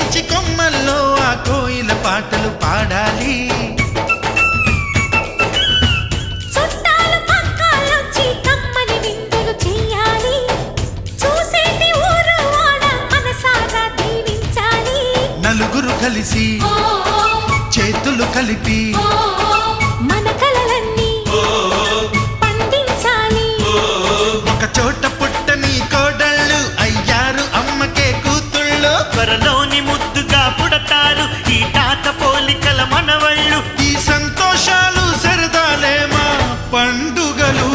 పూజించి కొమ్మల్లో ఆ కోయిల పాటలు పాడాలి. నలుగురు కలిసి చేతులు కలిపి మన కలలన్నీ పండించాలి. ఒక చోట పుట్టని కోడళ్ళు అయ్యారు అమ్మకే కూతుళ్ళు. త్వరలోని ముద్దుగా పుడతారు ఈ తాత పోలికల మనవళ్ళు. ఈ సంతోషాలు సరదాలే మా పండుగలు.